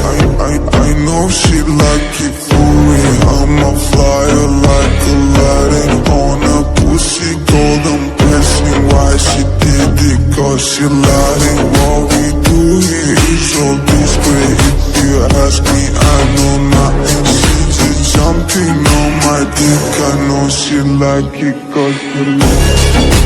I know she like it for me. I'm a flyer like Aladdin on a pussy golden blessing. Why she did it? Cause she lied. And what we do here is so discreet. If you ask me, I know nothing. She just jumping on my dick. I know she like it cause she like it.